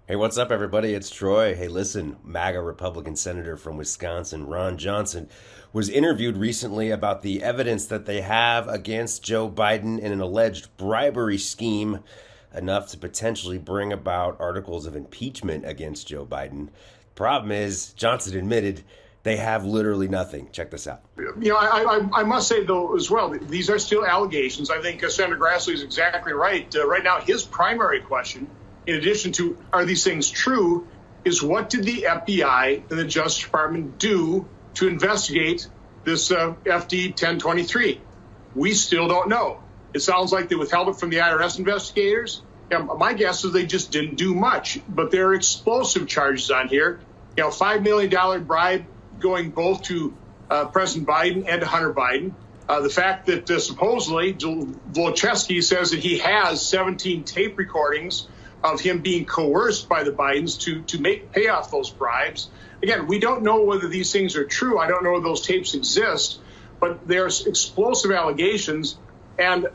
Hey, what's up, everybody? It's Troy. Hey, listen, MAGA Republican Senator from Wisconsin, Ron Johnson, was interviewed recently about the evidence that they have against Joe Biden in an alleged bribery scheme, enough to potentially bring about articles of impeachment against Joe Biden. Problem is, Johnson admitted they have literally nothing. Check this out. I must say, though, as well, these are still allegations. I think Senator Grassley is exactly right. Right now, his primary question, in addition to are these things true, is what did the FBI and the Justice Department do to investigate this FD 1023? We still don't know. It sounds like they withheld it from the IRS investigators. My guess is they just didn't do much, but there are explosive charges on here. $5 million bribe going both to President Biden and to Hunter Biden. The fact that supposedly Zlochevsky says that he has 17 tape recordings of him being coerced by the Bidens to pay off those bribes. Again, we don't know whether these things are true. I don't know if those tapes exist, but there's explosive allegations. And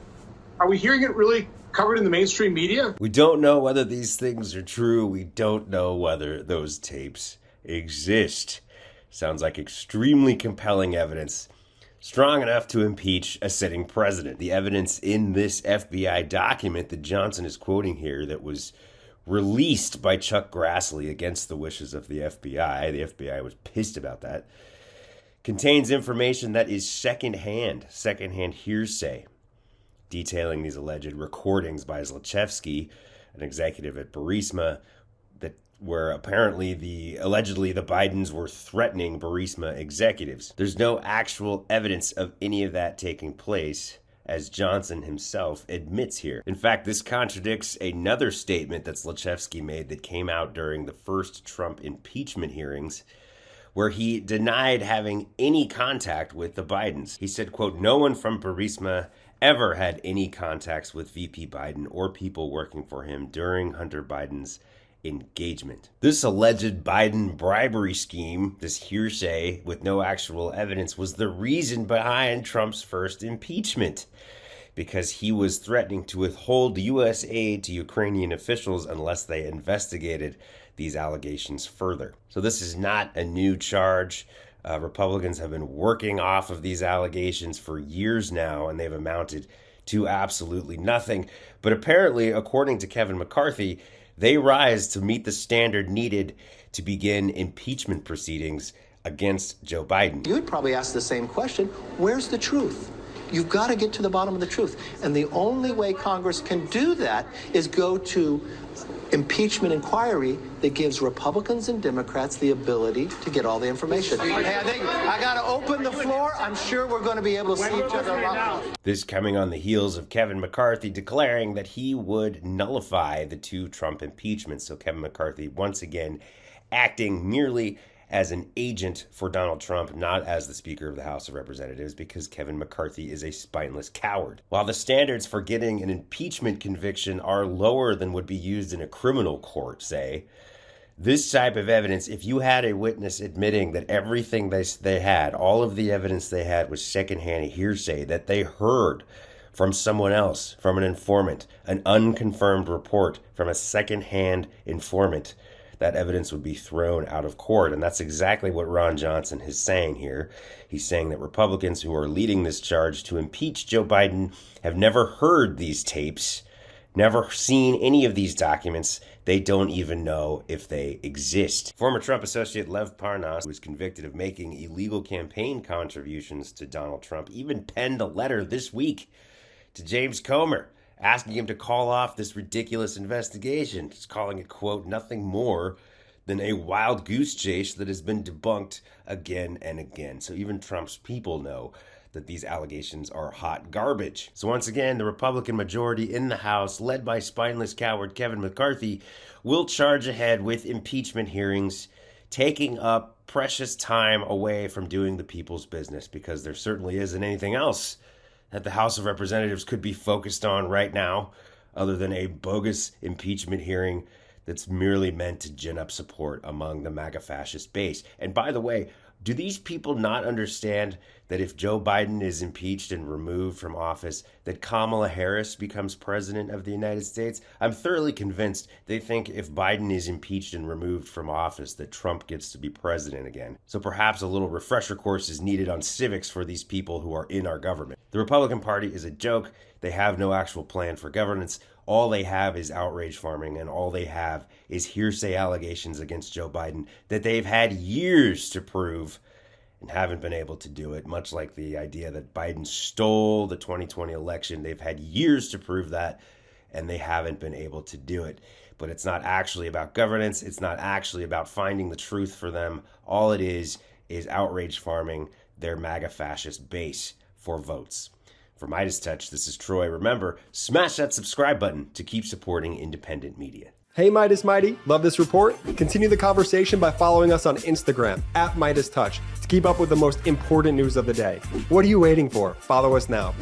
are we hearing it really covered in the mainstream media? We don't know whether these things are true. We don't know whether those tapes exist. Sounds like extremely compelling evidence, strong enough to impeach a sitting president. The evidence in this FBI document that Johnson is quoting here, that was released by Chuck Grassley against the wishes of the FBI, the FBI was pissed about that, contains information that is secondhand hearsay, detailing these alleged recordings by Zlochevsky, an executive at Burisma, where allegedly the Bidens were threatening Burisma executives. There's no actual evidence of any of that taking place, as Johnson himself admits here. In fact, this contradicts another statement that Zlochevsky made that came out during the first Trump impeachment hearings, where he denied having any contact with the Bidens. He said, quote, "No one from Burisma ever had any contacts with VP Biden or people working for him during Hunter Biden's engagement." This alleged Biden bribery scheme, this hearsay with no actual evidence, was the reason behind Trump's first impeachment, because he was threatening to withhold U.S. aid to Ukrainian officials unless they investigated these allegations further. So this is not a new charge. Republicans have been working off of these allegations for years now, and they've amounted to absolutely nothing. But apparently, according to Kevin McCarthy, they rise to meet the standard needed to begin impeachment proceedings against Joe Biden. You would probably ask the same question: where's the truth? You've got to get to the bottom of the truth. And the only way Congress can do that is go to impeachment inquiry that gives Republicans and Democrats the ability to get all the information. Hey, I think I got to open the floor. I'm sure we're going to be able to see each other around. This coming on the heels of Kevin McCarthy declaring that he would nullify the two Trump impeachments. So Kevin McCarthy, once again, acting merely as an agent for Donald Trump, not as the Speaker of the House of Representatives, because Kevin McCarthy is a spineless coward. While the standards for getting an impeachment conviction are lower than would be used in a criminal court, say, this type of evidence, if you had a witness admitting that everything they had, all of the evidence they had was secondhand hearsay, that they heard from someone else, from an informant, an unconfirmed report from a secondhand informant, that evidence would be thrown out of court. And that's exactly what Ron Johnson is saying here. He's saying that Republicans who are leading this charge to impeach Joe Biden have never heard these tapes, never seen any of these documents. They don't even know if they exist. Former Trump associate Lev Parnas, who was convicted of making illegal campaign contributions to Donald Trump, even penned a letter this week to James Comer, asking him to call off this ridiculous investigation. He's calling it, quote, nothing more than a wild goose chase that has been debunked again and again. So even Trump's people know that these allegations are hot garbage. So once again, the Republican majority in the House, led by spineless coward Kevin McCarthy, will charge ahead with impeachment hearings, taking up precious time away from doing the people's business, because there certainly isn't anything else that the House of Representatives could be focused on right now other than a bogus impeachment hearing that's merely meant to gin up support among the MAGA fascist base. And by the way, Do these people not understand that if Joe Biden is impeached and removed from office, that Kamala Harris becomes president of the United States? I'm thoroughly convinced they think if Biden is impeached and removed from office, that Trump gets to be president again. So perhaps a little refresher course is needed on civics for these people who are in our government. The Republican Party is a joke. They have no actual plan for governance. All they have is outrage farming, and all they have is hearsay allegations against Joe Biden that they've had years to prove and haven't been able to do it, much like the idea that Biden stole the 2020 election. They've had years to prove that, and they haven't been able to do it. But it's not actually about governance. It's not actually about finding the truth for them. All it is outrage farming their MAGA fascist base for votes. For MeidasTouch, this is Troy. Remember, smash that subscribe button to keep supporting independent media. Hey Meidas Mighty, love this report? Continue the conversation by following us on Instagram @MeidasTouch to keep up with the most important news of the day. What are you waiting for? Follow us now.